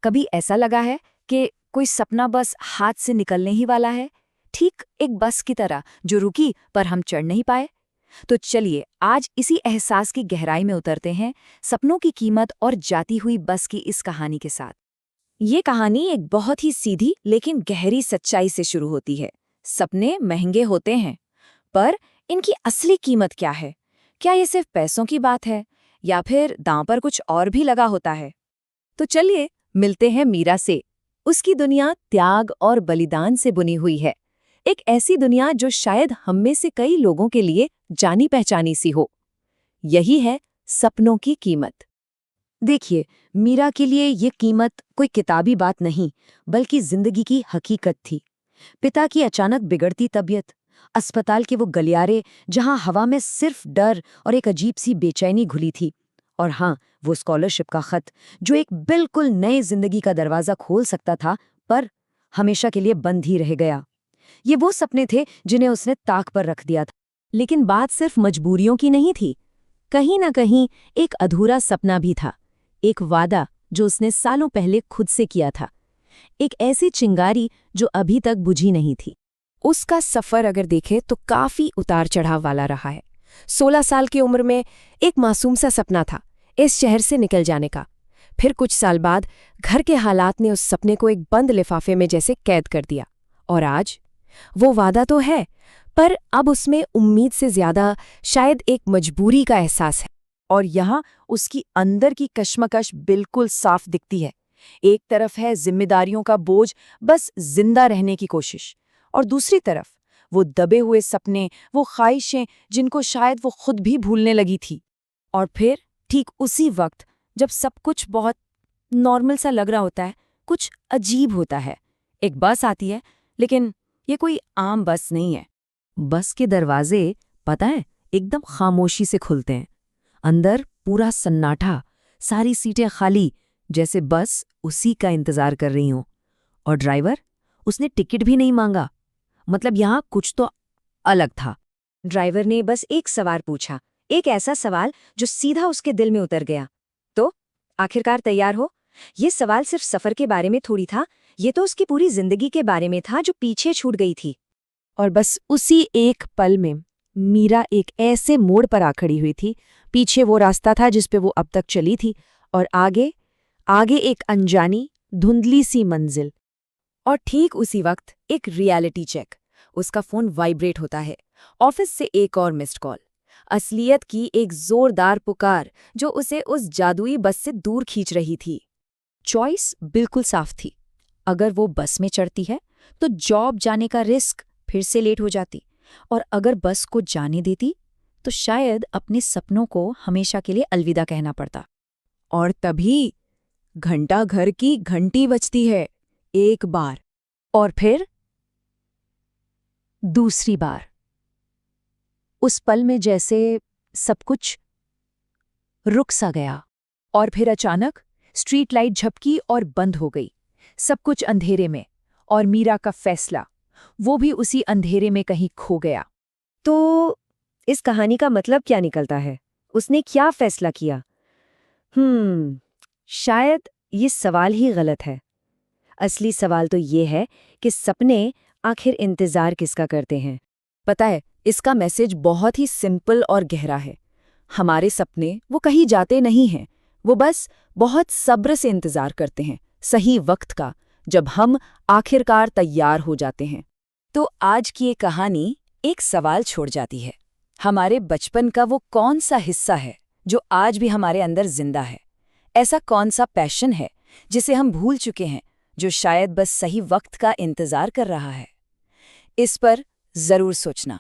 कभी ऐसा लगा है कि कोई सपना बस हाथ से निकलने ही वाला है, ठीक एक बस की तरह जो रुकी पर हम चढ़ नहीं पाए? तो चलिए आज इसी एहसास की गहराई में उतरते हैं, सपनों की कीमत और जाती हुई बस की इस कहानी के साथ। ये कहानी एक बहुत ही सीधी लेकिन गहरी सच्चाई से शुरू होती है। सपने महंगे होते हैं, पर इनकी असली कीमत क्या है? क्या ये सिर्फ पैसों की बात है या फिर दांव पर कुछ और भी लगा होता है? तो चलिए मिलते हैं मीरा से। उसकी दुनिया त्याग और बलिदान से बुनी हुई है, एक ऐसी दुनिया जो शायद हम में से कई लोगों के लिए जानी पहचानी सी हो। यही है सपनों की कीमत। देखिए, मीरा के लिए ये कीमत कोई किताबी बात नहीं, बल्कि जिंदगी की हकीकत थी। पिता की अचानक बिगड़ती तबीयत, अस्पताल के वो गलियारे जहां हवा में सिर्फ डर और एक अजीब सी बेचैनी घुली थी, और हाँ, वो स्कॉलरशिप का खत जो एक बिल्कुल नई जिंदगी का दरवाजा खोल सकता था, पर हमेशा के लिए बंद ही रह गया। ये वो सपने थे जिन्हें उसने ताक पर रख दिया था। लेकिन बात सिर्फ मजबूरियों की नहीं थी, कहीं ना कहीं एक अधूरा सपना भी था, एक वादा जो उसने सालों पहले खुद से किया था, एक ऐसी चिंगारी जो अभी तक बुझी नहीं थी। उसका सफर अगर देखें तो काफी उतार चढ़ाव वाला रहा है। 16 साल की उम्र में एक मासूम सा सपना था, इस शहर से निकल जाने का। फिर कुछ साल बाद घर के हालात ने उस सपने को एक बंद लिफाफे में जैसे कैद कर दिया। और आज वो वादा तो है, पर अब उसमें उम्मीद से ज्यादा शायद एक मजबूरी का एहसास है। और यहाँ उसकी अंदर की कश्मकश बिल्कुल साफ दिखती है। एक तरफ है जिम्मेदारियों का बोझ, बस जिंदा रहने की कोशिश, और दूसरी तरफ वो दबे हुए सपने, वो ख्वाहिशें जिनको शायद वो खुद भी भूलने लगी थी। और फिर ठीक उसी वक्त जब सब कुछ बहुत नॉर्मल सा लग रहा होता है, कुछ अजीब होता है। एक बस आती है, लेकिन ये कोई आम बस नहीं है। बस के दरवाजे, पता है, एकदम खामोशी से खुलते हैं। अंदर पूरा सन्नाटा, सारी सीटें खाली, जैसे बस उसी का इंतजार कर रही हों। और ड्राइवर, उसने टिकट भी नहीं मांगा। मतलब यहाँ कुछ तो अलग था। ड्राइवर ने बस एक सवाल पूछा, एक ऐसा सवाल जो सीधा उसके दिल में उतर गया। तो आखिरकार तैयार हो? ये सवाल सिर्फ सफर के बारे में थोड़ी था, ये तो उसकी पूरी जिंदगी के बारे में था जो पीछे छूट गई थी। और बस उसी एक पल में मीरा एक ऐसे मोड़ पर आ खड़ी हुई थी। पीछे वो रास्ता था जिस पे वो अब तक चली थी, और आगे आगे एक अनजानी धुंधली सी मंजिल। और ठीक उसी वक्त एक रियलिटी चेक। उसका फोन वाइब्रेट होता है। ऑफिस से एक और मिस्ड कॉल, असलियत की एक जोरदार पुकार जो उसे उस जादुई बस से दूर खींच रही थी। चॉइस बिल्कुल साफ थी। अगर वो बस में चढ़ती है तो जॉब जाने का रिस्क, फिर से लेट हो जाती, और अगर बस को जाने देती तो शायद अपने सपनों को हमेशा के लिए अलविदा कहना पड़ता। और तभी घंटा घर की घंटी बजती है, एक बार, और फिर दूसरी बार। उस पल में जैसे सब कुछ रुक सा गया। और फिर अचानक स्ट्रीट लाइट झपकी और बंद हो गई, सब कुछ अंधेरे में, और मीरा का फैसला, वो भी उसी अंधेरे में कहीं खो गया। तो इस कहानी का मतलब क्या निकलता है? उसने क्या फैसला किया? शायद ये सवाल ही गलत है। असली सवाल तो ये है कि सपने आखिर इंतजार किसका करते हैं। पता है, इसका मैसेज बहुत ही सिंपल और गहरा है। हमारे सपने वो कहीं जाते नहीं हैं, वो बस बहुत सब्र से इंतजार करते हैं, सही वक्त का, जब हम आखिरकार तैयार हो जाते हैं। तो आज की ये कहानी एक सवाल छोड़ जाती है। हमारे बचपन का वो कौन सा हिस्सा है जो आज भी हमारे अंदर जिंदा है? ऐसा कौन सा पैशन है जिसे हम भूल चुके हैं, जो शायद बस सही वक्त का इंतजार कर रहा है? इस पर जरूर सोचना।